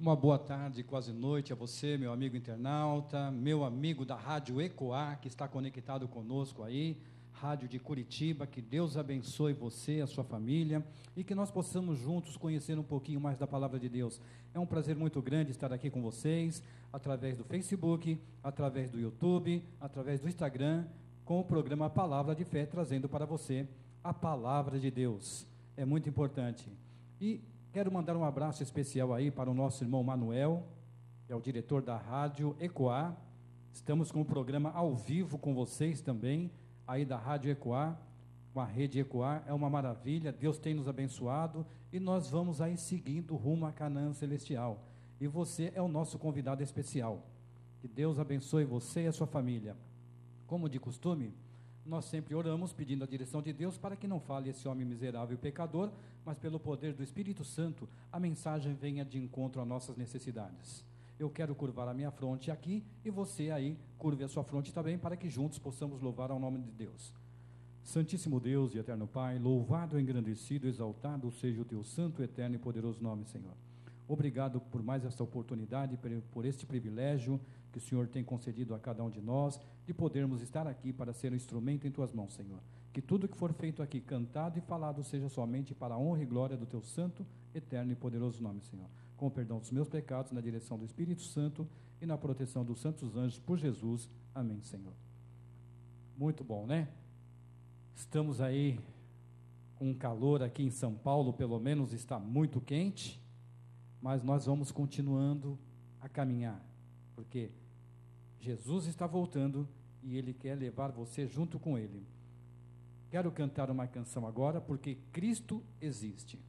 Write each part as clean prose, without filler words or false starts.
Uma boa tarde, quase noite a você, meu amigo internauta, meu amigo da Rádio Ecoar, que está conectado conosco aí, Rádio de Curitiba. Que Deus abençoe você, a sua família, e que nós possamos juntos conhecer um pouquinho mais da Palavra de Deus. É um prazer muito grande estar aqui com vocês, através do Facebook, através do YouTube, através do Instagram, com o programa Palavra de Fé, trazendo para você a Palavra de Deus. É muito importante. E quero mandar um abraço especial aí para o nosso irmão Manuel, que é o diretor da Rádio Ecoar. Estamos com o programa ao vivo com vocês também, aí da Rádio Ecoar, com a rede Ecoar. É uma maravilha, Deus tem nos abençoado e nós vamos aí seguindo rumo a Canaã Celestial. E você é o nosso convidado especial. Que Deus abençoe você e a sua família. Como de costume, nós sempre oramos pedindo a direção de Deus para que não fale esse homem miserável e pecador, mas pelo poder do Espírito Santo, a mensagem venha de encontro às nossas necessidades. Eu quero curvar a minha fronte aqui e você aí curve a sua fronte também, para que juntos possamos louvar ao nome de Deus. Santíssimo Deus e eterno Pai, louvado, engrandecido, exaltado seja o teu santo, eterno e poderoso nome, Senhor. Obrigado por mais esta oportunidade, por este privilégio que o Senhor tem concedido a cada um de nós, de podermos estar aqui para ser um instrumento em tuas mãos, Senhor. Que tudo que for feito aqui, cantado e falado, seja somente para a honra e glória do teu santo, eterno e poderoso nome, Senhor. Com o perdão dos meus pecados, na direção do Espírito Santo e na proteção dos santos anjos, por Jesus. Amém, Senhor. Muito bom, né? Estamos aí com calor aqui em São Paulo, pelo menos está muito quente, mas nós vamos continuando a caminhar, porque Jesus está voltando e Ele quer levar você junto com Ele. Quero cantar uma canção agora, porque Cristo existe.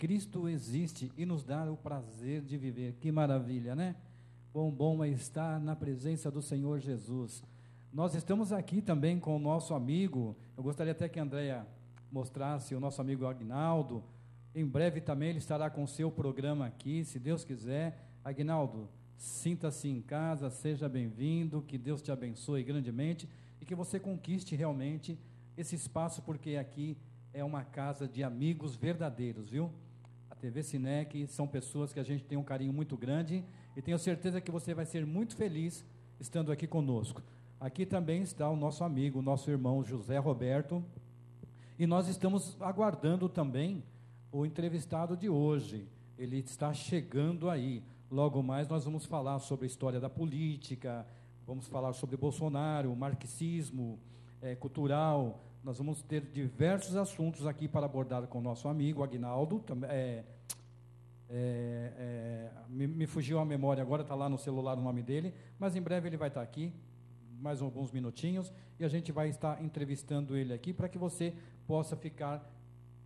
Cristo existe e nos dá o prazer de viver. Que maravilha, né? Bom é estar na presença do Senhor Jesus. Nós estamos aqui também com o nosso amigo, eu gostaria até que a Andréia mostrasse o nosso amigo Aguinaldo. Em breve também ele estará com o seu programa aqui, se Deus quiser. Aguinaldo, sinta-se em casa, seja bem-vindo, que Deus te abençoe grandemente e que você conquiste realmente esse espaço, porque aqui é uma casa de amigos verdadeiros, viu? A TV Sinec são pessoas que a gente tem um carinho muito grande e tenho certeza que você vai ser muito feliz estando aqui conosco. Aqui também está o nosso amigo, o nosso irmão José Roberto, e nós estamos aguardando também o entrevistado de hoje. Ele está chegando aí. Logo mais nós vamos falar sobre a história da política, vamos falar sobre Bolsonaro, marxismo, cultural. Nós vamos ter diversos assuntos aqui para abordar com o nosso amigo Aguinaldo. Me fugiu a memória agora, está lá no celular o nome dele, mas em breve ele vai estar aqui, mais alguns minutinhos, e a gente vai estar entrevistando ele aqui para que você possa ficar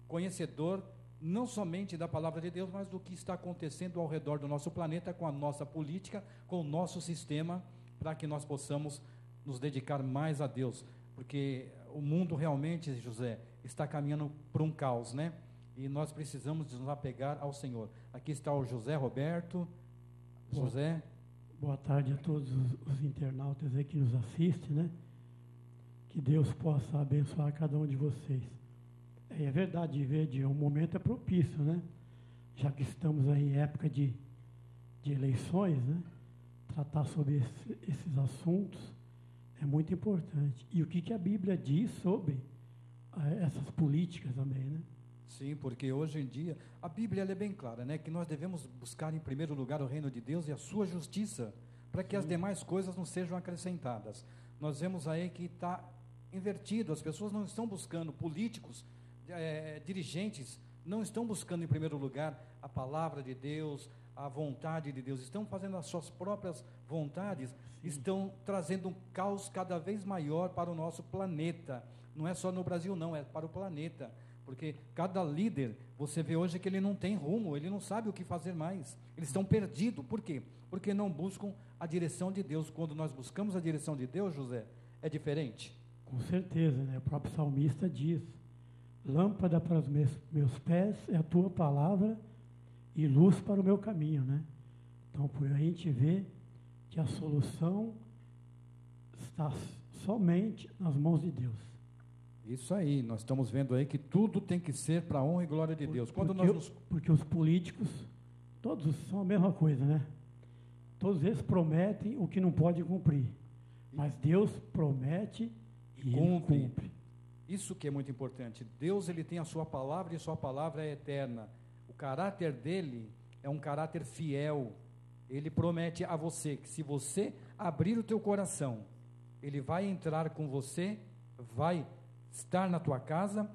conhecedor não somente da palavra de Deus, mas do que está acontecendo ao redor do nosso planeta, com a nossa política, com o nosso sistema, para que nós possamos nos dedicar mais a Deus, porque o mundo realmente, José, está caminhando para um caos, né? E nós precisamos nos apegar ao Senhor. Aqui está o José Roberto. José. Boa tarde a todos os internautas aí que nos assistem, né? Que Deus possa abençoar cada um de vocês. É verdade, Verde, o momento é propício, né? Já que estamos aí em época de eleições, né? Tratar sobre esses assuntos é muito importante. E o que a Bíblia diz sobre essas políticas também, né? Sim, porque hoje em dia, a Bíblia ela é bem clara, né? Que nós devemos buscar em primeiro lugar o reino de Deus e a sua justiça, para que as demais coisas não sejam acrescentadas. Nós vemos aí que está invertido, as pessoas não estão buscando, políticos, dirigentes, não estão buscando em primeiro lugar a palavra de Deus, a vontade de Deus, estão fazendo as suas próprias vontades, estão trazendo um caos cada vez maior para o nosso planeta. Não é só no Brasil não, é para o planeta, porque cada líder, você vê hoje que ele não tem rumo, ele não sabe o que fazer mais, eles estão perdidos. Por quê? Porque não buscam a direção de Deus. Quando nós buscamos a direção de Deus, José, é diferente. Com certeza, né? O próprio salmista diz: lâmpada para os meus pés é a tua palavra e luz para o meu caminho, né? Então, por aí a gente vê que a solução está somente nas mãos de Deus. Isso aí, nós estamos vendo aí que tudo tem que ser para a honra e glória de Deus. Porque os políticos, todos são a mesma coisa, né? Todos eles prometem o que não pode cumprir, mas Deus promete e cumpre. Isso que é muito importante. Deus, ele tem a sua palavra e sua palavra é eterna. O caráter dele é um caráter fiel. Ele promete a você que se você abrir o teu coração, ele vai entrar com você, vai estar na tua casa,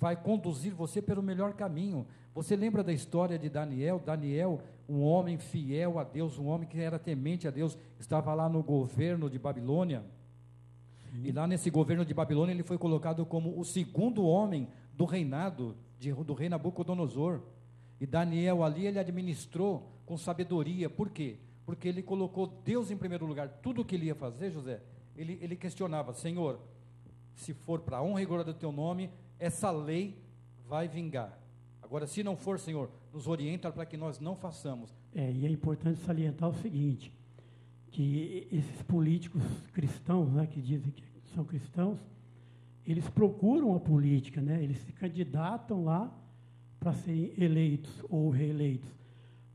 vai conduzir você pelo melhor caminho. Você lembra da história de Daniel? Daniel, um homem fiel a Deus, um homem que era temente a Deus, estava lá no governo de Babilônia. E lá nesse governo de Babilônia, ele foi colocado como o segundo homem do reinado do rei Nabucodonosor. E Daniel ali, ele administrou com sabedoria. Por quê? Porque ele colocou Deus em primeiro lugar. Tudo o que ele ia fazer, José, ele questionava: Senhor, se for para a honra e glória do teu nome, essa lei vai vingar. Agora, se não for, Senhor, nos orienta para que nós não façamos. E é importante salientar o seguinte, que esses políticos cristãos, né, que dizem que são cristãos, eles procuram a política, né, eles se candidatam lá para serem eleitos ou reeleitos.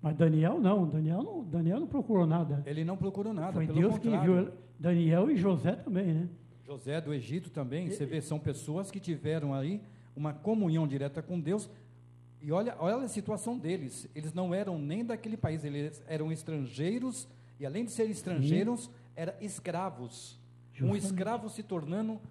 Mas Daniel não procurou nada. Ele não procurou nada, foi pelo Deus contrário. que enviou Daniel e José também, né? José do Egito também, você vê, são pessoas que tiveram aí uma comunhão direta com Deus. E olha a situação deles, eles não eram nem daquele país, eles eram estrangeiros, e além de serem estrangeiros, eram escravos. Justamente. Um escravo se tornando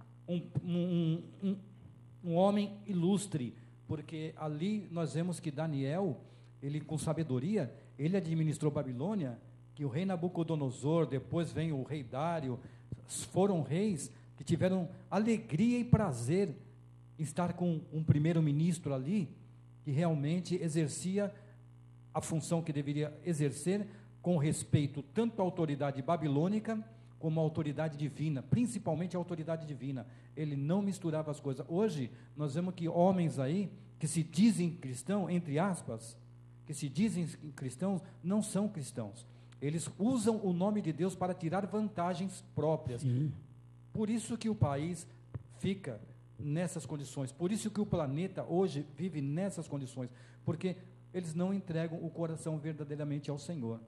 um homem ilustre, porque ali nós vemos que Daniel, ele com sabedoria, ele administrou Babilônia, que o rei Nabucodonosor, depois vem o rei Dário, foram reis que tiveram alegria e prazer em estar com um primeiro-ministro ali, que realmente exercia a função que deveria exercer com respeito tanto à autoridade babilônica como à autoridade divina, principalmente a autoridade divina. Ele não misturava as coisas. Hoje, nós vemos que homens aí, que se dizem cristãos, entre aspas, que se dizem cristãos, não são cristãos. Eles usam o nome de Deus para tirar vantagens próprias. Sim. Por isso que o país fica nessas condições, por isso que o planeta hoje vive nessas condições, porque eles não entregam o coração verdadeiramente ao Senhor.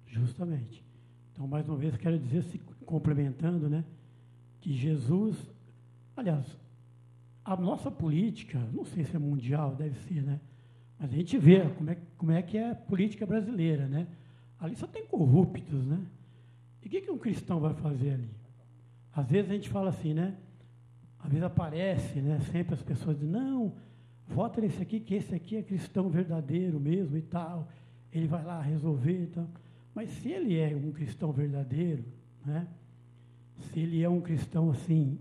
Justamente. Então, mais uma vez, quero dizer, se complementando, né, que Jesus, aliás, a nossa política, não sei se é mundial, deve ser, né, mas a gente vê como é que é a política brasileira, né, ali só tem corruptos, né, e o que um cristão vai fazer ali? Às vezes a gente fala assim, né, às vezes aparece, né, sempre as pessoas dizem, não, vota nesse aqui, que esse aqui é cristão verdadeiro mesmo e tal, ele vai lá resolver e tal. Mas se ele é um cristão verdadeiro, né, se ele é um cristão assim,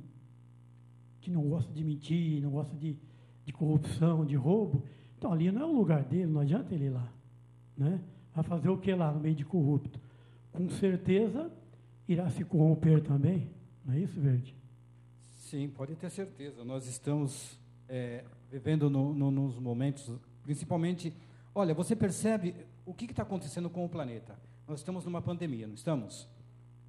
que não gosta de mentir, não gosta de corrupção, de roubo, então ali não é o lugar dele, não adianta ele ir lá. Né? Vai fazer o que lá no meio de corrupto? Com certeza irá se corromper também, não é isso, Verde? Sim, pode ter certeza. Nós estamos vivendo nos momentos, principalmente, olha, você percebe o que está acontecendo com o planeta. Nós estamos numa pandemia, não estamos?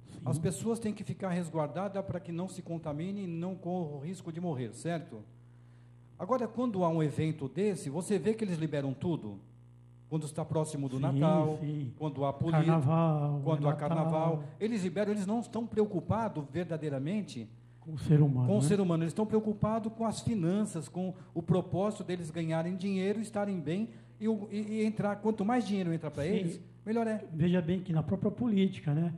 Sim. As pessoas têm que ficar resguardadas para que não se contamine e não corram o risco de morrer, certo? Agora, quando há um evento desse, você vê que eles liberam tudo? Quando está próximo do Natal, quando há política, quando há carnaval, eles liberam, eles não estão preocupados verdadeiramente com o ser humano. Com o ser humano, eles estão preocupados com as finanças, com o propósito deles ganharem dinheiro, estarem bem e entrar. Quanto mais dinheiro entra para eles, melhor é. Veja bem que na própria política, né?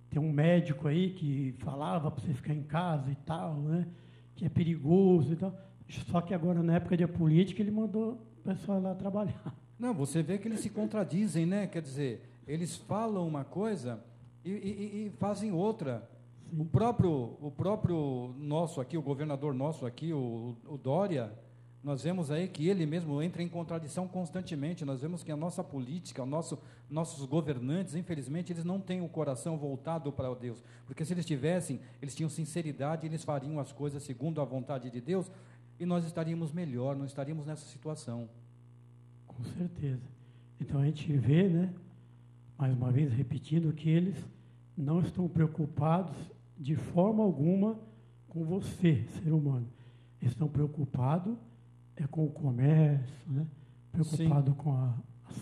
Tem um médico aí que falava para você ficar em casa e tal, né? Que é perigoso e tal. Só que agora, na época de política, ele mandou o pessoal lá trabalhar. Não, você vê que eles se contradizem, né? Quer dizer, eles falam uma coisa e fazem outra. O próprio nosso aqui, o governador nosso aqui, o Dória, nós vemos aí que ele mesmo entra em contradição constantemente. Nós vemos que a nossa política, nossos governantes, infelizmente, eles não têm o coração voltado para Deus. Porque se eles tivessem, eles tinham sinceridade, eles fariam as coisas segundo a vontade de Deus, e nós estaríamos melhor, não estaríamos nessa situação. Com certeza. Então a gente vê, né, mais uma vez repetindo, que eles não estão preocupados de forma alguma com você, ser humano. Eles estão preocupados com o comércio, né? Preocupados com as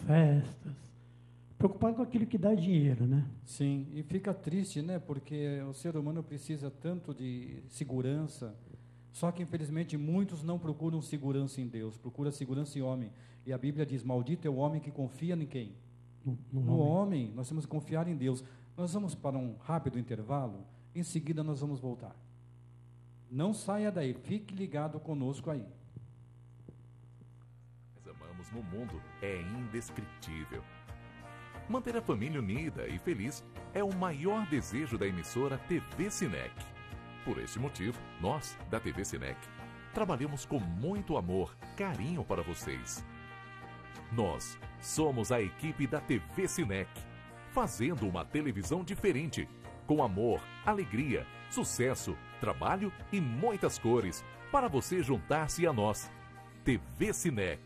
festas, preocupados com aquilo que dá dinheiro, né? Sim, e fica triste, né? Porque o ser humano precisa tanto de segurança, só que infelizmente muitos não procuram segurança em Deus, procuram segurança em homem. E a Bíblia diz, maldito é o homem que confia em quem? No homem. Nós temos que confiar em Deus. Nós vamos para um rápido intervalo, em seguida nós vamos voltar. Não saia daí, fique ligado conosco aí. Nós amamos no mundo é indescritível. Manter a família unida e feliz é o maior desejo da emissora TV Cinec. Por este motivo, nós, da TV Cinec, trabalhamos com muito amor, carinho para vocês. Nós somos a equipe da TV Cinec, fazendo uma televisão diferente, com amor, alegria, sucesso, trabalho e muitas cores, para você juntar-se a nós. TV Cinec.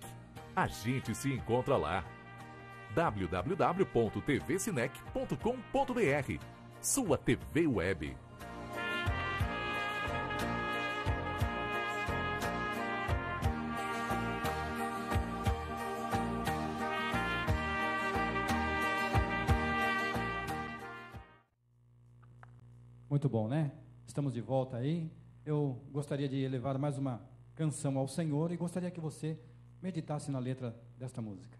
A gente se encontra lá. www.tvcinec.com.br. Sua TV Web. Muito bom, né? Estamos de volta aí. Eu gostaria de elevar mais uma canção ao Senhor e gostaria que você meditasse na letra desta música.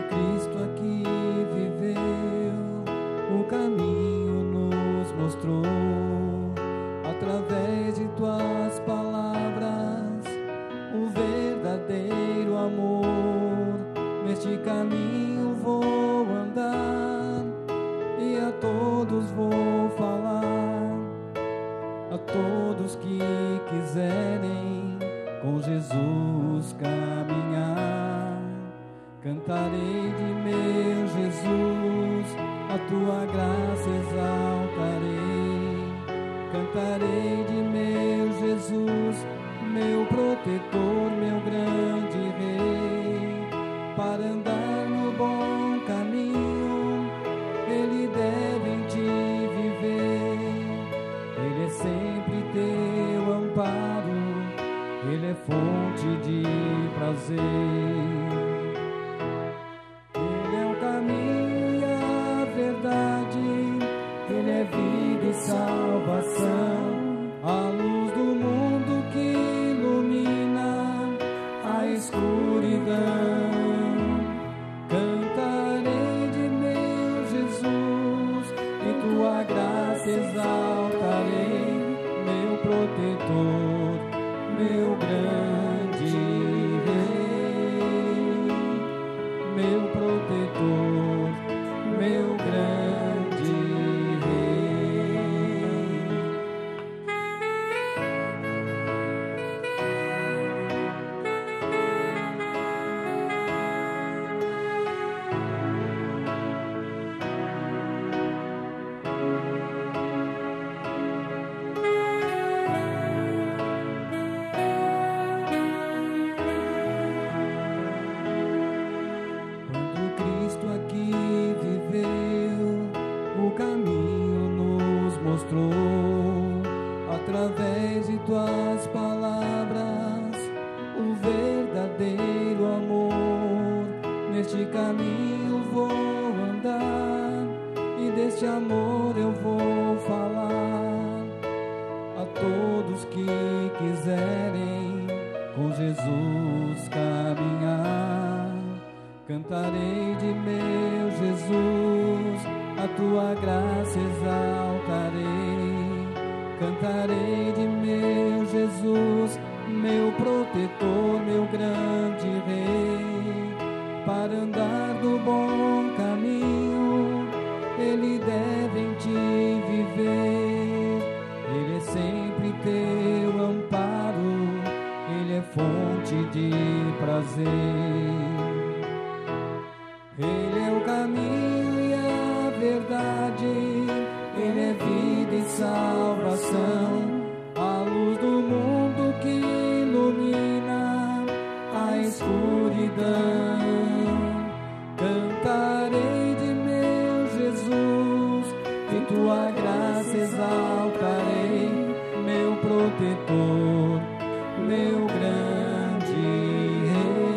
Cristo aqui viveu. quiserem com Jesus caminhar. Cantarei de meu Jesus, a tua graça exaltarei. Cantarei de meu Jesus, meu protetor, meu grande rei. Para andar no bom caminho, ele deve em ti viver. Ele é sempre teu amparo, ele é fonte de prazer. Ele é o caminho e a verdade, ele é vida e salvação, a luz do mundo que ilumina a escuridão. Cantarei de meu Jesus, em tua graça exaltarei, meu protetor, meu grande rei, meu protetor, meu grande rei. Quando Cristo aqui viveu, o caminho nos mostrou, através de tuas palavras, o verdadeiro amor. Neste caminho vou andar, e deste amor eu vou falar a todos que quiserem com Jesus caminhar. Cantarei de meu Jesus, a tua graça exaltarei. Cantarei de meu Jesus, meu protetor, meu grande rei. Para andar do bom caminho, ele deve em ti viver. Ele é sempre teu amparo, ele é fonte de prazer. Ele é o caminho e a verdade, ele é vida e salvação, a luz do mundo que ilumina a escuridão. Cantarei de meu Jesus, em tua graça exaltarei, meu protetor, meu grande rei,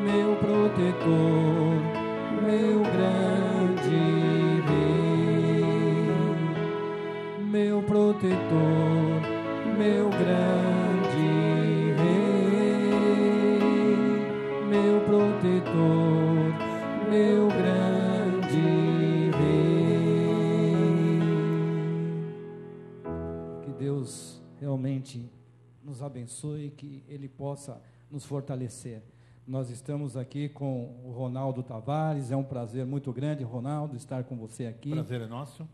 meu protetor, meu grande rei, meu protetor, meu grande rei, meu protetor, meu grande rei. Que Deus realmente nos abençoe, que Ele possa nos fortalecer. Nós estamos aqui com o Ronaldo Tavares, é um prazer muito grande, Ronaldo, estar com você aqui. Prazer é nosso.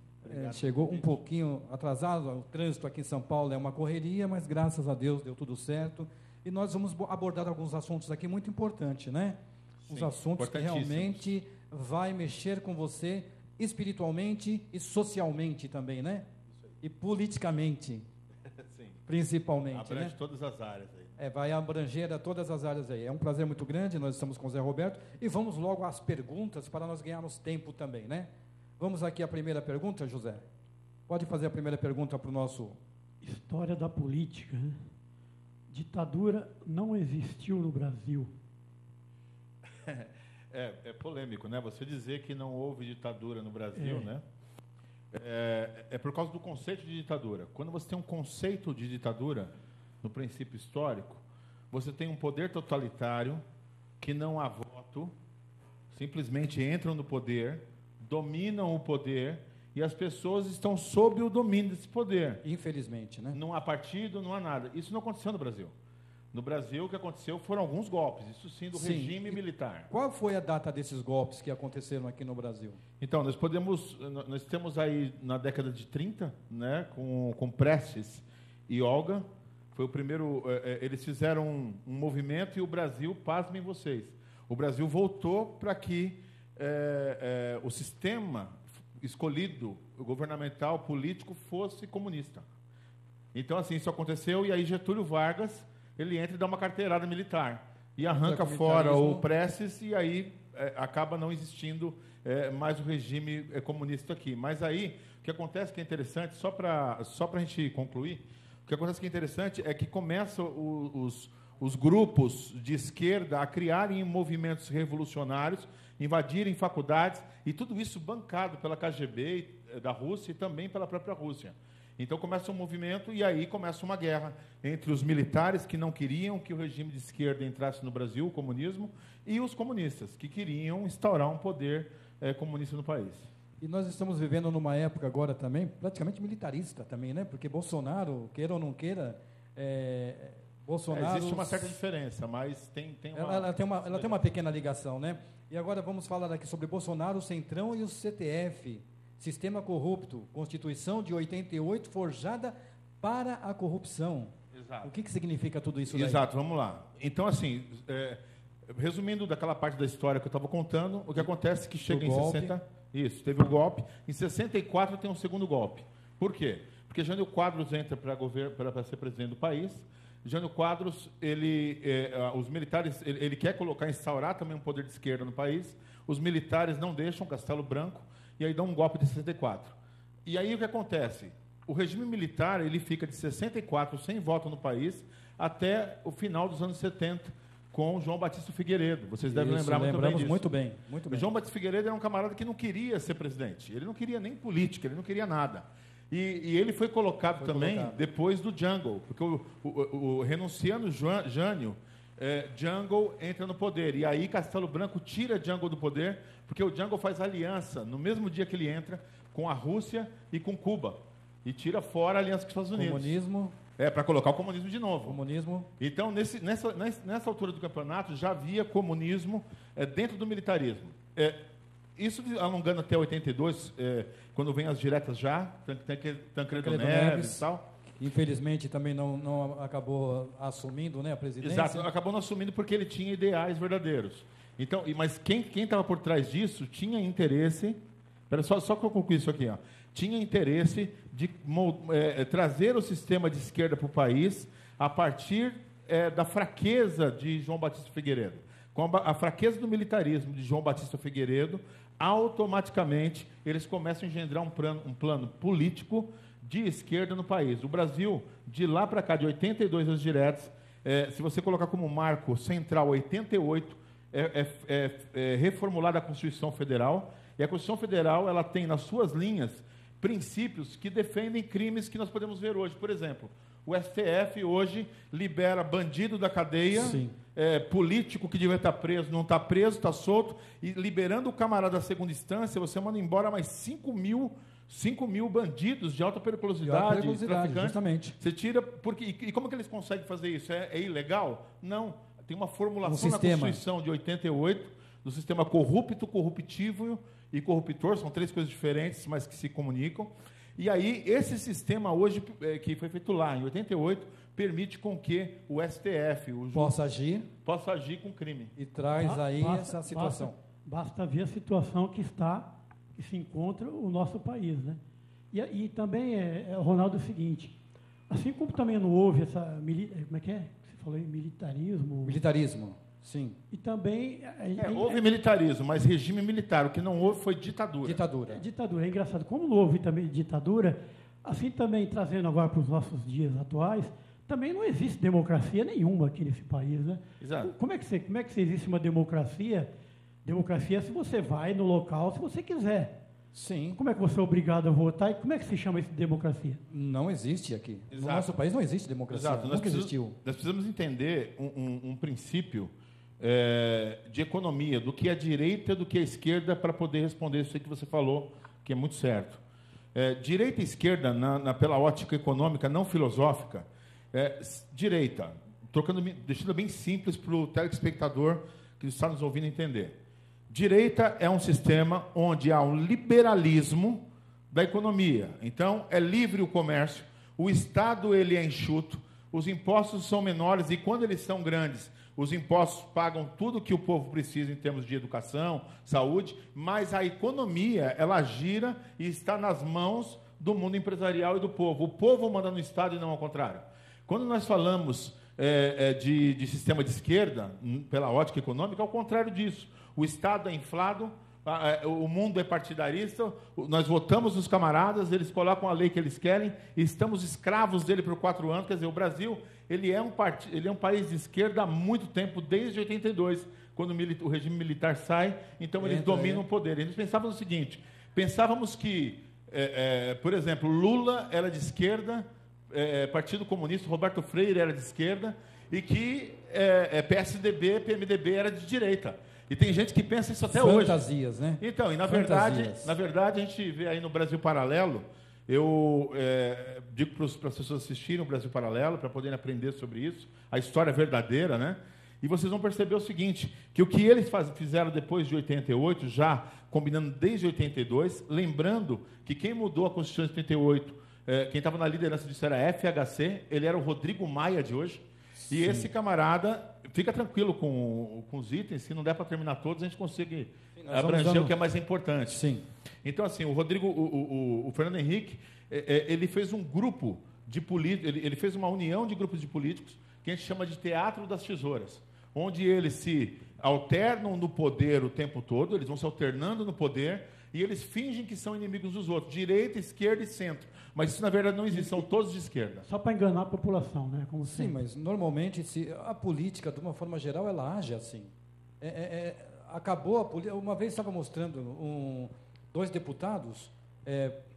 Chegou um pouquinho atrasado, o trânsito aqui em São Paulo é uma correria, mas graças a Deus deu tudo certo. E nós vamos abordar alguns assuntos aqui muito importantes, né? Os assuntos que realmente vai mexer com você espiritualmente e socialmente também, né? E politicamente, Sim. Principalmente, Abrange né? todas as áreas aí. Vai abranger a todas as áreas aí. É um prazer muito grande, nós estamos com o Zé Roberto e vamos logo às perguntas para nós ganharmos tempo também, né? Vamos aqui à primeira pergunta, José. Pode fazer a primeira pergunta para o nosso... História da política, né? Ditadura não existiu no Brasil. É polêmico, né? Você dizer que não houve ditadura no Brasil, né? É por causa do conceito de ditadura. Quando você tem um conceito de ditadura, no princípio histórico, você tem um poder totalitário que não há voto, simplesmente entram no poder, dominam o poder e as pessoas estão sob o domínio desse poder. Infelizmente, né? Não há partido, não há nada. Isso não aconteceu no Brasil. No Brasil, o que aconteceu foram alguns golpes, isso sim, do regime militar. Qual foi a data desses golpes que aconteceram aqui no Brasil? Então, nós temos aí na década de 30, né, com Prestes e Olga, foi o primeiro, eles fizeram um movimento e o Brasil, pasmem vocês, o Brasil voltou para que o sistema escolhido, governamental, político, fosse comunista. Então, assim, isso aconteceu e aí Getúlio Vargas, ele entra e dá uma carteirada militar e arranca fora o Prestes e aí acaba não existindo mais o regime comunista aqui. Mas aí, o que acontece que é interessante, só para a gente concluir, o que acontece que é interessante é que começam os grupos de esquerda a criarem movimentos revolucionários, invadirem faculdades, e tudo isso bancado pela KGB da Rússia e também pela própria Rússia. Então começa um movimento e aí começa uma guerra entre os militares que não queriam que o regime de esquerda entrasse no Brasil, o comunismo, e os comunistas, que queriam instaurar um poder comunista no país. E nós estamos vivendo numa época agora também, praticamente militarista também, né? Porque Bolsonaro, queira ou não queira, Bolsonaro... existe uma certa diferença, mas tem uma... Ela tem uma pequena ligação, né? E agora vamos falar aqui sobre Bolsonaro, o Centrão e o CTF. Sistema corrupto, Constituição de 88 forjada para a corrupção. Exato. O que significa tudo isso daí? Exato, vamos lá. Então, assim, resumindo daquela parte da história que eu estava contando, o que acontece é que chega em 60... Isso, teve o golpe. Em 64 tem um segundo golpe. Por quê? Porque Jânio Quadros entra para ser presidente do país. Jânio Quadros, os militares, ele quer instaurar também um poder de esquerda no país. Os militares não deixam, Castelo Branco, e aí dá um golpe de 64. E aí o que acontece? O regime militar ele fica de 64 sem voto no país até o final dos anos 70 com João Batista Figueiredo. Vocês devem lembrar muito bem disso. Muito bem, muito bem. O João Batista Figueiredo era um camarada que não queria ser presidente. Ele não queria nem política, ele não queria nada. E ele foi colocado depois do Jungle, porque renunciando Jânio, Jungle entra no poder. E aí Castelo Branco tira Jungle do poder, porque o Jungle faz aliança, no mesmo dia que ele entra, com a Rússia e com Cuba. E tira fora a aliança com os Estados Unidos. Comunismo. Para colocar o comunismo de novo. Comunismo. Então, nessa altura do campeonato, já havia comunismo dentro do militarismo. Isso alongando até 82, quando vem as diretas já, Tancredo Neves e tal. Infelizmente, também não acabou assumindo, né, a presidência. Exato, acabou não assumindo porque ele tinha ideais verdadeiros. Então, mas quem estava por trás disso tinha interesse... Só que eu concluí isso aqui. Tinha interesse de trazer o sistema de esquerda para o país a partir da fraqueza de João Batista Figueiredo. Com a fraqueza do militarismo de João Batista Figueiredo, automaticamente eles começam a engendrar um plano político de esquerda no país. O Brasil, de lá para cá, de 82 as diretas, se você colocar como marco central 88, reformulada a Constituição Federal, e a Constituição Federal ela tem nas suas linhas princípios que defendem crimes que nós podemos ver hoje. Por exemplo, o STF hoje libera bandido da cadeia, político que devia estar preso, não está preso, está solto, e liberando o camarada da segunda instância, você manda embora mais 5 mil bandidos de alta periculosidade, traficantes. Justamente. Você tira... E como que eles conseguem fazer isso? É ilegal? Não. Tem uma formulação na Constituição de 88, do sistema corrupto, corruptível e corruptor, são três coisas diferentes, mas que se comunicam. E aí, esse sistema hoje, que foi feito lá, em 88, permite com que o STF, possa agir com crime. E traz essa situação. Basta ver a situação que se encontra o nosso país, né? E também, Ronaldo, é o seguinte, assim como também não houve essa... Como é que é? Você falou aí, militarismo? Militarismo. Sim. E também... houve militarismo, mas regime militar. O que não houve foi ditadura. Ditadura. É engraçado. Como não houve também ditadura, assim também, trazendo agora para os nossos dias atuais, também não existe democracia nenhuma aqui nesse país, né? Exato. Como é que existe uma democracia? Democracia é se você vai no local, se você quiser. Sim. Como é que você é obrigado a votar? E como é que se chama isso de democracia? Não existe aqui. Exato. No nosso país não existe democracia. Exato. Nunca existiu. Nós precisamos entender um princípio de economia, do que é a direita e do que é a esquerda, para poder responder isso aí que você falou, que é muito certo. Direita e esquerda, pela ótica econômica, não filosófica, direita, deixando bem simples para o telespectador que está nos ouvindo entender. Direita é um sistema onde há um liberalismo da economia. Então, é livre o comércio, o Estado ele é enxuto, os impostos são menores e, quando eles são grandes, os impostos pagam tudo que o povo precisa em termos de educação, saúde, mas a economia, ela gira e está nas mãos do mundo empresarial e do povo. O povo manda no Estado e não ao contrário. Quando nós falamos de sistema de esquerda, pela ótica econômica, é o contrário disso. O Estado é inflado, o mundo é partidarista, nós votamos nos camaradas, eles colocam a lei que eles querem, e estamos escravos dele por 4 anos. Quer dizer, o Brasil ele é um país de esquerda há muito tempo, desde 82, quando o regime militar sai, então eles dominam o poder. Eles pensavam o seguinte, pensávamos que, por exemplo, Lula era de esquerda, Partido Comunista, Roberto Freire era de esquerda, e que PSDB, PMDB era de direita. E tem gente que pensa isso até hoje. Fantasias, né? Então, e na verdade, a gente vê aí no Brasil Paralelo, eu digo para as pessoas assistirem o Brasil Paralelo, para poderem aprender sobre isso, a história verdadeira, né? E vocês vão perceber o seguinte, que o que eles fizeram depois de 88, já combinando desde 82, lembrando que quem mudou a Constituição de 88, quem estava na liderança disso era FHC, ele era o Rodrigo Maia de hoje. Sim. E esse camarada, fica tranquilo com os itens, se não der para terminar todos, a gente consegue abranger o que é mais importante. Sim. Então, assim, o Fernando Henrique, ele fez um grupo de políticos, ele fez uma união de grupos de políticos, que a gente chama de Teatro das Tesouras, onde eles se alternam no poder o tempo todo, eles vão se alternando no poder, e eles fingem que são inimigos dos outros, direita, esquerda e centro. Mas isso, na verdade, não existe, são todos de esquerda. Só para enganar a população, né? Como sim, mas normalmente a política, de uma forma geral, ela age assim. Acabou a política. Uma vez estava mostrando 2 deputados,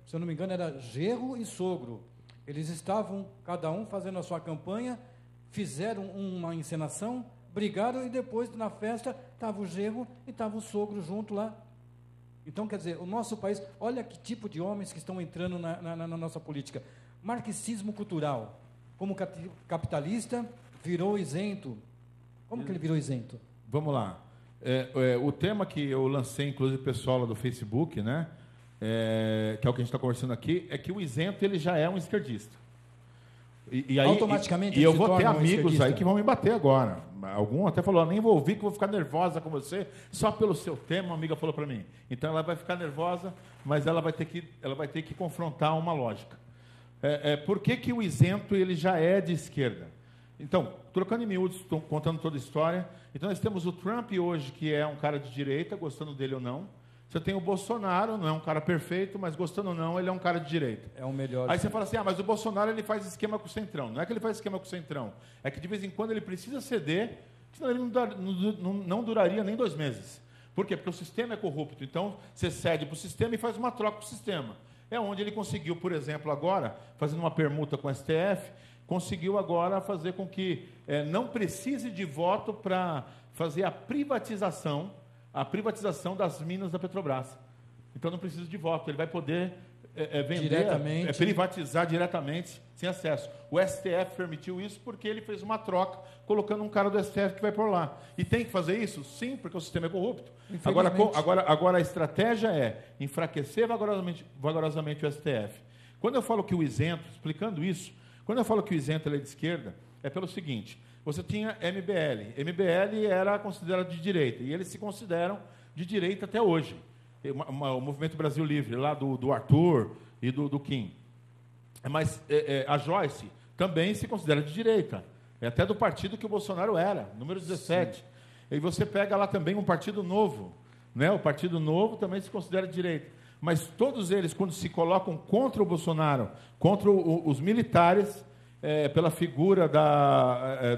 se eu não me engano, era genro e sogro. Eles estavam, cada um, fazendo a sua campanha, fizeram uma encenação, brigaram e depois, na festa, estava o genro e estava o sogro junto lá. Então, quer dizer, o nosso país, olha que tipo de homens que estão entrando na nossa política. Marxismo cultural. Como capitalista, virou isento. Como que ele virou isento? Vamos lá. O tema que eu lancei, inclusive, pessoal lá do Facebook, né, que é o que a gente está conversando aqui, é que o isento ele já é um esquerdista. E aí, automaticamente eu vou ter amigos aí que vão me bater agora. Algum até falou, nem vou ouvir que vou ficar nervosa com você só pelo seu tema, uma amiga falou para mim. Então ela vai ficar nervosa, mas ela vai ter que confrontar uma lógica. Por que o isento ele já é de esquerda? Então, trocando em miúdos, estou contando toda a história. Então nós temos o Trump hoje, que é um cara de direita, gostando dele ou não. Você tem o Bolsonaro, não é um cara perfeito, mas gostando ou não, ele é um cara de direita. É o melhor. Aí você fala assim, mas o Bolsonaro ele faz esquema com o Centrão. Não é que ele faz esquema com o Centrão, é que de vez em quando ele precisa ceder, senão ele não duraria nem 2 meses. Por quê? Porque o sistema é corrupto. Então, você cede para o sistema e faz uma troca com o sistema. É onde ele conseguiu, por exemplo, agora, fazendo uma permuta com o STF, conseguiu agora fazer com que não precise de voto para fazer a privatização das minas da Petrobras. Então não precisa de voto, ele vai poder vender, privatizar diretamente, sem acesso. O STF permitiu isso porque ele fez uma troca, colocando um cara do STF que vai por lá. E tem que fazer isso? Sim, porque o sistema é corrupto. Agora a estratégia é enfraquecer vagarosamente o STF. Quando eu falo que o isento, explicando isso, quando eu falo que o isento é de esquerda, é pelo seguinte: você tinha MBL. MBL era considerado de direita, e eles se consideram de direita até hoje. O Movimento Brasil Livre, lá do Arthur e do Kim. Mas a Joyce também se considera de direita. É até do partido que o Bolsonaro era, número 17. Sim. E você pega lá também um partido novo. Né? O Partido Novo também se considera de direita. Mas todos eles, quando se colocam contra o Bolsonaro, contra os militares, pela figura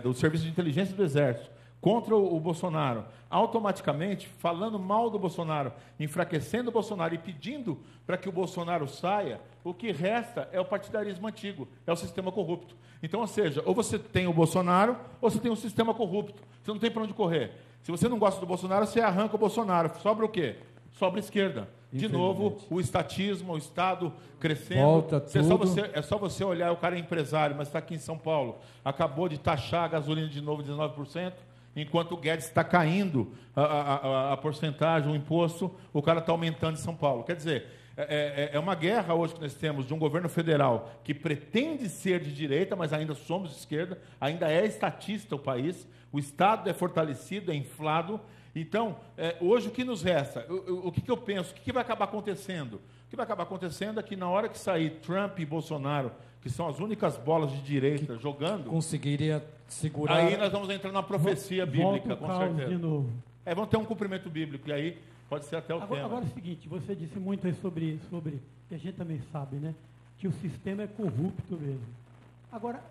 do Serviço de Inteligência do Exército, contra o Bolsonaro, automaticamente, falando mal do Bolsonaro, enfraquecendo o Bolsonaro e pedindo para que o Bolsonaro saia, o que resta é o partidarismo antigo, é o sistema corrupto. Então, ou seja, ou você tem o Bolsonaro, ou você tem um sistema corrupto. Você não tem para onde correr. Se você não gosta do Bolsonaro, você arranca o Bolsonaro. Sobra o quê? Sobra a esquerda. De novo, o estatismo, o Estado crescendo. Volta tudo. É só você olhar, o cara é empresário, mas está aqui em São Paulo, acabou de taxar a gasolina de novo 19%, enquanto o Guedes está caindo a porcentagem, o imposto, o cara está aumentando em São Paulo. Quer dizer, é uma guerra hoje que nós temos de um governo federal que pretende ser de direita, mas ainda somos de esquerda, ainda é estatista o país, o Estado é fortalecido, é inflado. Então, hoje o que nos resta? O que eu penso? O que vai acabar acontecendo? O que vai acabar acontecendo é que na hora que sair Trump e Bolsonaro, que são as únicas bolas de direita jogando, conseguiria segurar. Aí nós vamos entrar na profecia bíblica, com certeza. De novo. Vamos ter um cumprimento bíblico, e aí pode ser até o tema. Agora é o seguinte, você disse muito aí sobre, que a gente também sabe, né? Que o sistema é corrupto mesmo. Agora,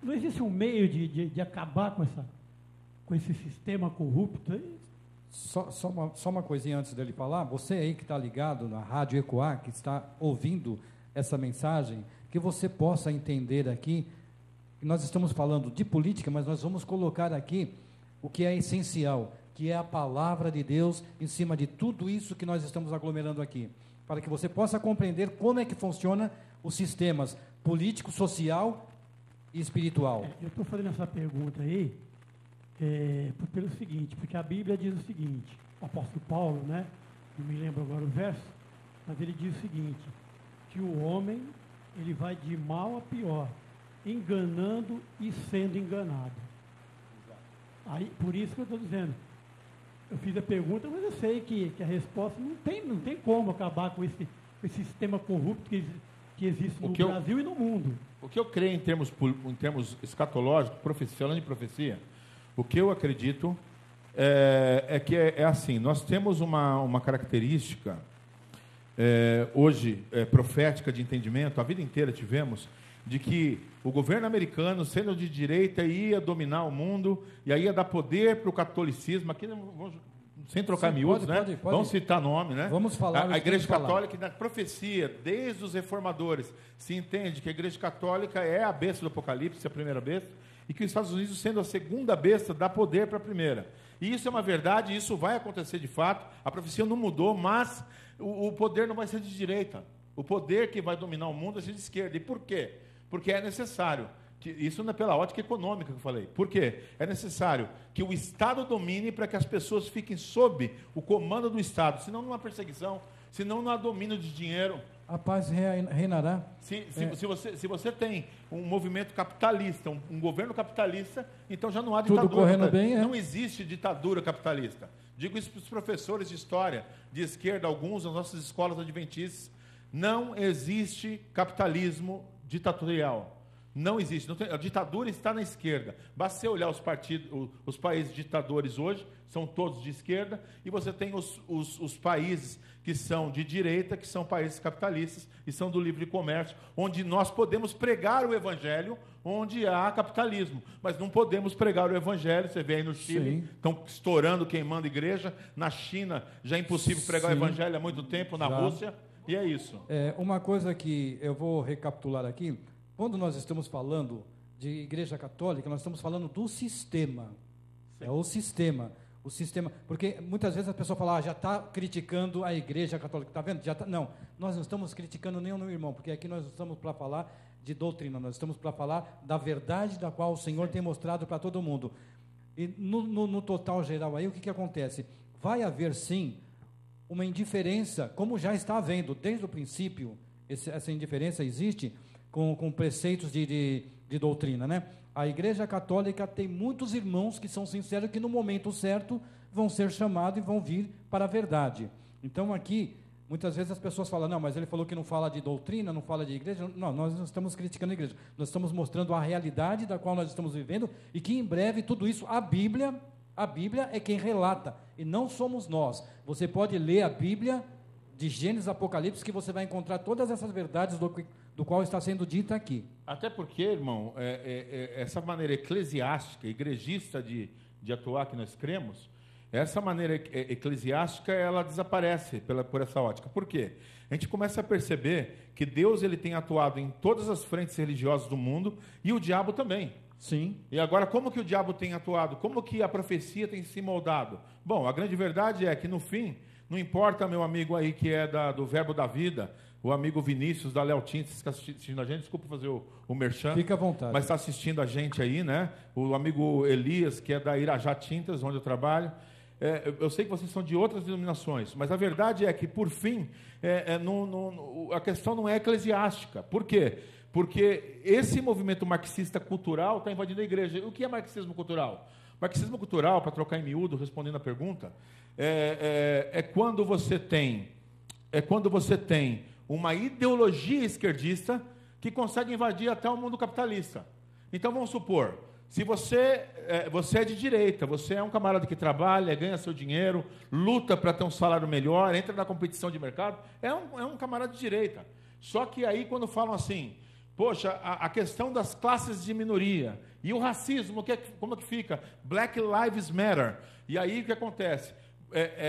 não existe um meio de acabar com esse sistema corrupto aí? Só uma coisinha antes dele falar. Você aí que está ligado na Rádio Ecoar, que está ouvindo essa mensagem, que você possa entender aqui, que nós estamos falando de política, mas nós vamos colocar aqui o que é essencial, que é a palavra de Deus em cima de tudo isso que nós estamos aglomerando aqui, para que você possa compreender como é que funciona os sistemas político, social e espiritual. Eu estou fazendo essa pergunta aí pelo seguinte, porque a Bíblia diz o seguinte, o apóstolo Paulo, né, não me lembro agora o verso, mas ele diz o seguinte, que o homem, ele vai de mal a pior, enganando e sendo enganado. Aí, por isso que eu estou dizendo, eu fiz a pergunta, mas eu sei que a resposta não tem como acabar com esse sistema corrupto que existe no Brasil e no mundo. O que eu creio em termos escatológicos, falando de profecia, o que eu acredito é que é assim, nós temos uma característica hoje profética de entendimento, a vida inteira tivemos, de que o governo americano, sendo de direita, ia dominar o mundo, e aí ia dar poder para o catolicismo, aqui sem trocar miúdos, né? Pode. Vamos citar nome, né? Vamos falar. A Igreja Católica, na profecia, desde os reformadores, se entende que a Igreja Católica é a besta do Apocalipse, a primeira besta, e que os Estados Unidos, sendo a segunda besta, dá poder para a primeira. E isso é uma verdade, isso vai acontecer de fato, a profecia não mudou, mas o poder não vai ser de direita. O poder que vai dominar o mundo vai ser de esquerda. E por quê? Porque é necessário, isso não é pela ótica econômica que eu falei, por quê? É necessário que o Estado domine para que as pessoas fiquem sob o comando do Estado, senão não há perseguição, senão não há domínio de dinheiro. A paz reinará. Se você tem um movimento capitalista, um governo capitalista, então já não há ditadura. Tudo correndo bem, Não existe ditadura capitalista. Digo isso para os professores de história, de esquerda, alguns das nossas escolas adventistas. Não existe capitalismo ditatorial. Não existe. A ditadura está na esquerda. Basta você olhar os países ditadores hoje, são todos de esquerda, e você tem os países que são de direita, que são países capitalistas e são do livre comércio, onde nós podemos pregar o evangelho, onde há capitalismo, mas não podemos pregar o evangelho. Você vê aí no Chile, estão estourando, queimando igreja. Na China já é impossível pregar o evangelho há muito tempo, na Rússia, e é isso. Uma coisa que eu vou recapitular aqui, quando nós estamos falando de Igreja Católica, nós estamos falando do sistema. Sim. É o sistema. O sistema, porque muitas vezes a pessoa fala, já está criticando a Igreja Católica, está vendo? Não, nós não estamos criticando nenhum irmão, porque aqui nós estamos para falar de doutrina, nós estamos para falar da verdade da qual o Senhor tem mostrado para todo mundo. E no total geral aí, o que acontece? Vai haver sim uma indiferença, como já está havendo desde o princípio, essa indiferença existe com preceitos de doutrina, né? A Igreja Católica tem muitos irmãos que são sinceros, que no momento certo vão ser chamados e vão vir para a verdade. Então aqui, muitas vezes as pessoas falam, não, mas ele falou que não fala de doutrina, não fala de igreja. Não, nós não estamos criticando a igreja, nós estamos mostrando a realidade da qual nós estamos vivendo, e que em breve tudo isso, a Bíblia é quem relata, e não somos nós. Você pode ler a Bíblia de Gênesis, Apocalipse, que você vai encontrar todas essas verdades do qual está sendo dita aqui. Até porque, irmão, essa maneira eclesiástica, igrejista de atuar que nós cremos, essa maneira eclesiástica, ela desaparece por essa ótica. Por quê? A gente começa a perceber que Deus ele tem atuado em todas as frentes religiosas do mundo, e o diabo também. Sim. E agora, como que o diabo tem atuado? Como que a profecia tem se moldado? Bom, a grande verdade é que, no fim, Não importa, meu amigo aí que é do Verbo da Vida, o amigo Vinícius da Léo Tintas, que está assistindo a gente, desculpa fazer o merchan. Fica à vontade. Mas está assistindo a gente aí, né? O amigo Elias, que é da Irajá Tintas, onde eu trabalho. Eu sei que vocês são de outras denominações, mas a verdade é que, por fim, a questão não é eclesiástica. Por quê? Porque esse movimento marxista cultural está invadindo a igreja. O que é marxismo cultural? Marxismo cultural, para trocar em miúdo, respondendo a pergunta, é quando você tem uma ideologia esquerdista que consegue invadir até o mundo capitalista. Então, vamos supor, se você é de direita, você é um camarada que trabalha, ganha seu dinheiro, luta para ter um salário melhor, entra na competição de mercado, é um camarada de direita. Só que aí, quando falam assim, poxa, a questão das classes de minoria e o racismo, como é que fica? Black Lives Matter. E aí, o que acontece?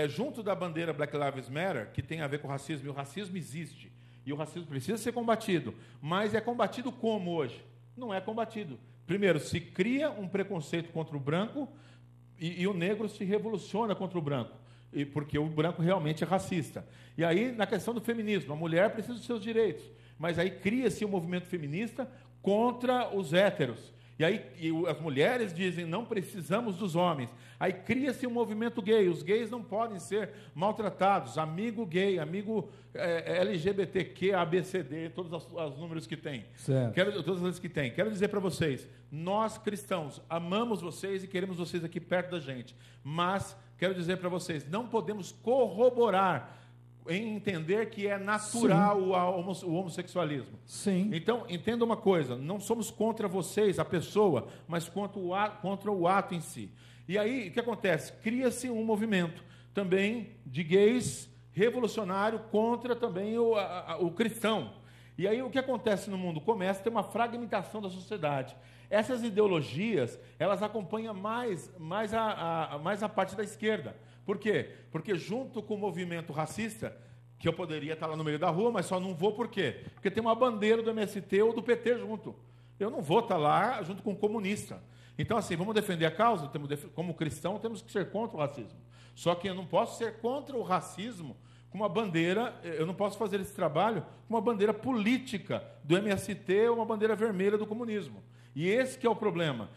Junto da bandeira Black Lives Matter, que tem a ver com o racismo, e o racismo existe, e o racismo precisa ser combatido, mas é combatido como hoje? Não é combatido. Primeiro, se cria um preconceito contra o branco, e o negro se revoluciona contra o branco, porque o branco realmente é racista. E aí, na questão do feminismo, a mulher precisa dos seus direitos, mas aí cria-se um movimento feminista contra os héteros. E aí as mulheres dizem, não precisamos dos homens. Aí cria-se um movimento gay. Os gays não podem ser maltratados. Amigo gay, amigo LGBTQ, ABCD, todos os números que tem. Todas as vezes que tem. Quero dizer para vocês, nós cristãos amamos vocês e queremos vocês aqui perto da gente. Mas, quero dizer para vocês, não podemos corroborar em entender que é natural o homossexualismo. Sim. Então, entenda uma coisa, não somos contra vocês, a pessoa, mas contra o ato em si. E aí, o que acontece? Cria-se um movimento também de gays revolucionário contra também o cristão. E aí, o que acontece no mundo? Começa a ter uma fragmentação da sociedade. Essas ideologias, elas acompanham mais a parte da esquerda. Por quê? Porque junto com o movimento racista, que eu poderia estar lá no meio da rua, mas só não vou por quê? Porque tem uma bandeira do MST ou do PT junto. Eu não vou estar lá junto com o comunista. Então, assim, vamos defender a causa? Como cristão, temos que ser contra o racismo. Só que eu não posso ser contra o racismo com uma bandeira, eu não posso fazer esse trabalho com uma bandeira política do MST ou uma bandeira vermelha do comunismo. E esse que é o problema.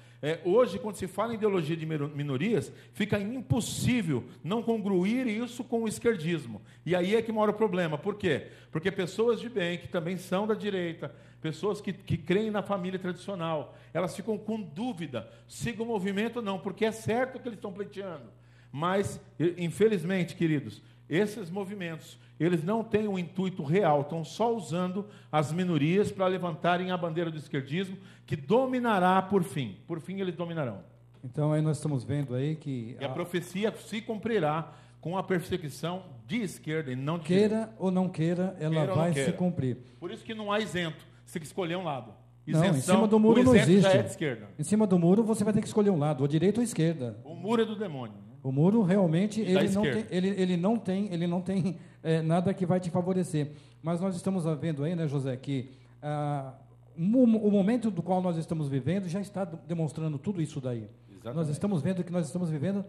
Hoje, quando se fala em ideologia de minorias, fica impossível não congruir isso com o esquerdismo. E aí é que mora o problema. Por quê? Porque pessoas de bem, que também são da direita, pessoas que creem na família tradicional, elas ficam com dúvida, siga o movimento ou não, porque é certo que eles estão pleiteando. Mas, infelizmente, queridos, esses movimentos, eles não têm um intuito real, estão só usando as minorias para levantarem a bandeira do esquerdismo, que dominará por fim. Por fim, eles dominarão. Então, aí nós estamos vendo aí que... E a profecia se cumprirá com a perseguição de esquerda e não de queira direita. ou não queira, ela vai se cumprir. Por isso que não há isento, você tem que escolher um lado. Não, em cima do muro não existe. Já é de esquerda. Em cima do muro você vai ter que escolher um lado, ou direita ou esquerda. O muro é do demônio. O muro realmente ele não tem nada que vai te favorecer. Mas nós estamos vendo aí, né, José, que o momento do qual nós estamos vivendo já está demonstrando tudo isso daí. Exatamente. Nós estamos vendo que nós estamos vivendo.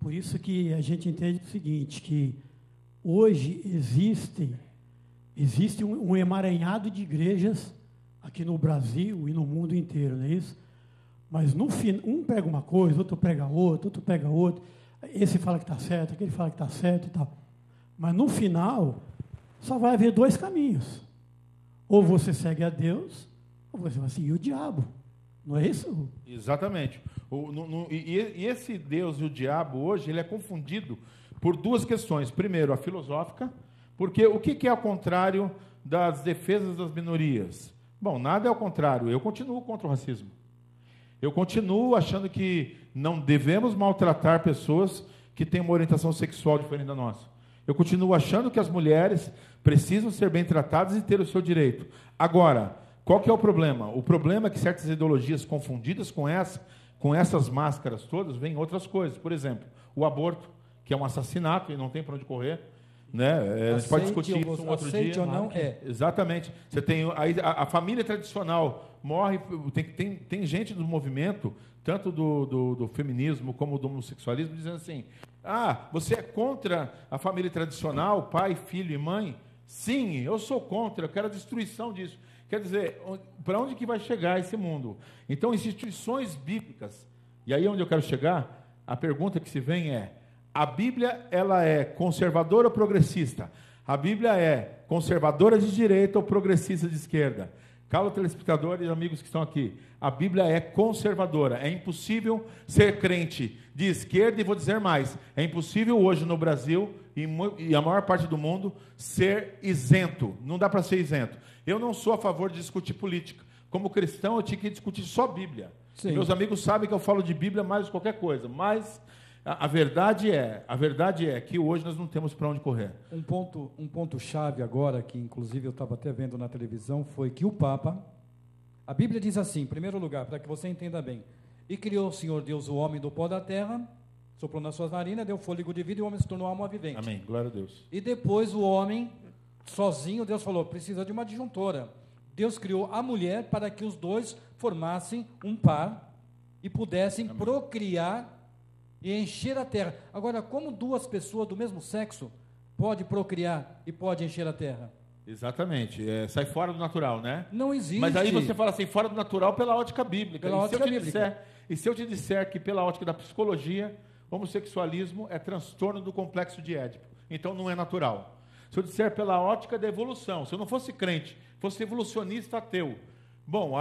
Por isso que a gente entende o seguinte, que hoje existe um emaranhado de igrejas aqui no Brasil e no mundo inteiro, não é isso? Mas no fim, um pega uma coisa, outro pega outra, outro pega outro. Esse fala que está certo, aquele fala que está certo e tal. Mas no final, só vai haver dois caminhos. Ou você segue a Deus, ou você vai seguir o diabo. Não é isso? Exatamente. E esse Deus e o diabo hoje, ele é confundido por duas questões. Primeiro, a filosófica, porque o que é ao contrário das defesas das minorias? Bom, nada é ao contrário. Eu continuo contra o racismo. Eu continuo achando que não devemos maltratar pessoas que têm uma orientação sexual diferente da nossa. Eu continuo achando que as mulheres precisam ser bem tratadas e ter o seu direito. Agora, qual que é o problema? O problema é que certas ideologias confundidas com essas máscaras todas, vêm outras coisas. Por exemplo, o aborto, que é um assassinato e não tem para onde correr. né? A gente pode discutir isso um outro aceite dia. ou não, Exatamente. Você tem aí a família tradicional morre, tem gente do movimento, tanto do feminismo como do homossexualismo, dizendo assim: você é contra a família tradicional, pai, filho e mãe? Sim, eu sou contra, eu quero a destruição disso. Quer dizer, para onde que vai chegar esse mundo? Então, instituições bíblicas, e aí onde eu quero chegar, a pergunta que se vem é: a Bíblia, ela é conservadora ou progressista? A Bíblia é conservadora de direita ou progressista de esquerda? Calo telespectadores e amigos que estão aqui, a Bíblia é conservadora. É impossível ser crente de esquerda, e vou dizer mais, é impossível hoje no Brasil e a maior parte do mundo ser isento. Não dá para ser isento. Eu não sou a favor de discutir política. Como cristão, eu tinha que discutir só Bíblia. Meus amigos sabem que eu falo de Bíblia mais do que qualquer coisa, mas a verdade é que hoje nós não temos para onde correr. Um ponto chave agora, que inclusive eu estava até vendo na televisão, foi que o Papa, a Bíblia diz assim, em primeiro lugar, para que você entenda bem: e criou o Senhor Deus o homem do pó da terra, soprou nas suas narinas, deu fôlego de vida, e o homem se tornou alma vivente. Amém, glória a Deus. E depois o homem, sozinho, Deus falou, precisa de uma adjuntora. Deus criou a mulher para que os dois formassem um par e pudessem procriar e encher a terra. Agora, como duas pessoas do mesmo sexo podem procriar e podem encher a terra? Exatamente, sai fora do natural, né? Não existe. Mas aí você fala assim, fora do natural pela ótica bíblica. Pela ótica bíblica. E se eu te disser que pela ótica da psicologia, homossexualismo é transtorno do complexo de Édipo, então não é natural. Se eu disser pela ótica da evolução, se eu não fosse crente, fosse evolucionista ateu, bom,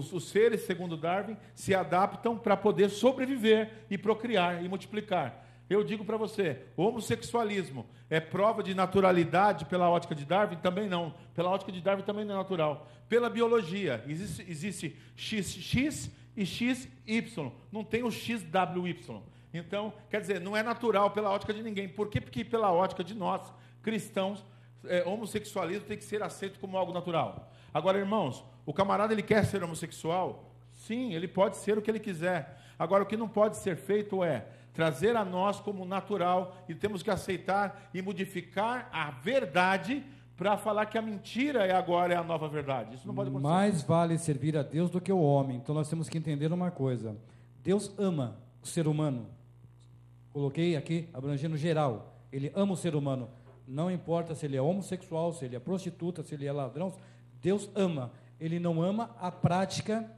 os seres, segundo Darwin, se adaptam para poder sobreviver e procriar e multiplicar. Eu digo para você, o homossexualismo é prova de naturalidade pela ótica de Darwin? Também não. Pela ótica de Darwin também não é natural. Pela biologia, existe XX e XY, não tem o XWY. Então, quer dizer, não é natural pela ótica de ninguém. Por quê? Porque pela ótica de nós, cristãos, homossexualismo tem que ser aceito como algo natural. Agora, irmãos, o camarada, ele quer ser homossexual? Sim, ele pode ser o que ele quiser. Agora, o que não pode ser feito é trazer a nós como natural, e temos que aceitar e modificar a verdade para falar que a mentira agora é a nova verdade. Isso não pode acontecer. Mais vale servir a Deus do que o homem. Então nós temos que entender uma coisa: Deus ama o ser humano. Coloquei aqui, abrangendo geral. Ele ama o ser humano. Não importa se ele é homossexual, se ele é prostituta, se ele é ladrão. Deus ama. Ele não ama a prática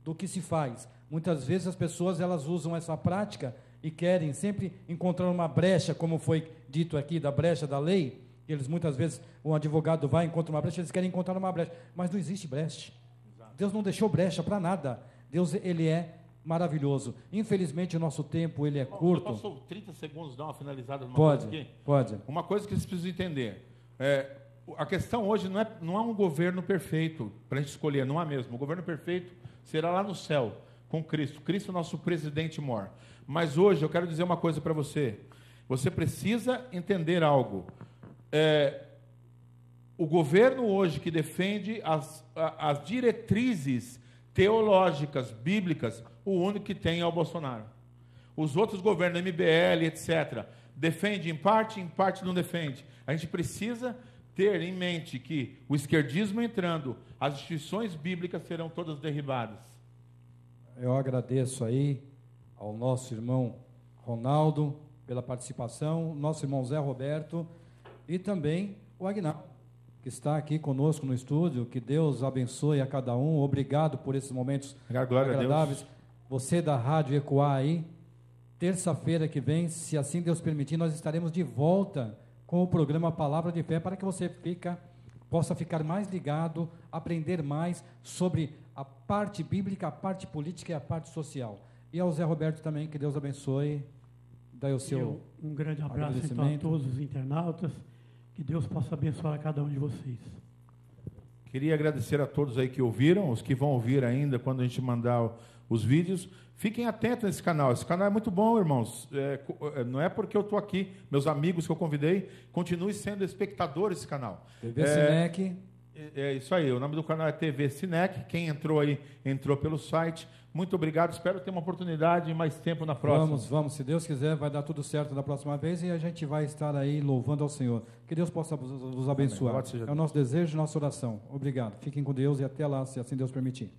do que se faz. Muitas vezes as pessoas, elas usam essa prática e querem sempre encontrar uma brecha, como foi dito aqui, da brecha da lei. Eles muitas vezes, um advogado vai e encontra uma brecha, eles querem encontrar uma brecha, mas não existe brecha. Exato. Deus não deixou brecha para nada. Deus, ele é maravilhoso. Infelizmente, o nosso tempo, ele é curto. Eu posso 30 segundos dar uma finalizada numa coisa aqui? Pode. Uma coisa que vocês precisam entender. A questão hoje não é um governo perfeito para a gente escolher, não há mesmo. O governo perfeito será lá no céu, com Cristo. Cristo é o nosso presidente mor. Mas hoje eu quero dizer uma coisa para você. Você precisa entender algo. O governo hoje que defende as diretrizes teológicas, bíblicas, o único que tem é o Bolsonaro. Os outros governos, MBL, etc., defende em parte não defende. A gente precisa ter em mente que o esquerdismo entrando, as instituições bíblicas serão todas derribadas. Eu agradeço aí ao nosso irmão Ronaldo pela participação, nosso irmão Zé Roberto e também o Agnaldo, que está aqui conosco no estúdio. Que Deus abençoe a cada um. Obrigado por esses momentos agradáveis. Você da Rádio Ecoar aí, terça-feira que vem, se assim Deus permitir, nós estaremos de volta com o programa Palavra de Fé, para que você possa ficar mais ligado, aprender mais sobre a parte bíblica, a parte política e a parte social. E ao Zé Roberto também, que Deus abençoe. Daí o seu um grande abraço então a todos os internautas. Que Deus possa abençoar a cada um de vocês. Queria agradecer a todos aí que ouviram, os que vão ouvir ainda quando a gente mandar os vídeos. Fiquem atentos nesse canal. Esse canal é muito bom, irmãos. Não é porque eu estou aqui, meus amigos que eu convidei, continuem sendo espectadores desse canal. TV Sinec. É isso aí, o nome do canal é TV Sinec. Quem entrou aí, entrou pelo site. Muito obrigado, espero ter uma oportunidade e mais tempo na próxima. Vamos, se Deus quiser, vai dar tudo certo da próxima vez e a gente vai estar aí louvando ao Senhor. Que Deus possa vos abençoar. É o nosso desejo e nossa oração. Obrigado. Fiquem com Deus e até lá, se assim Deus permitir.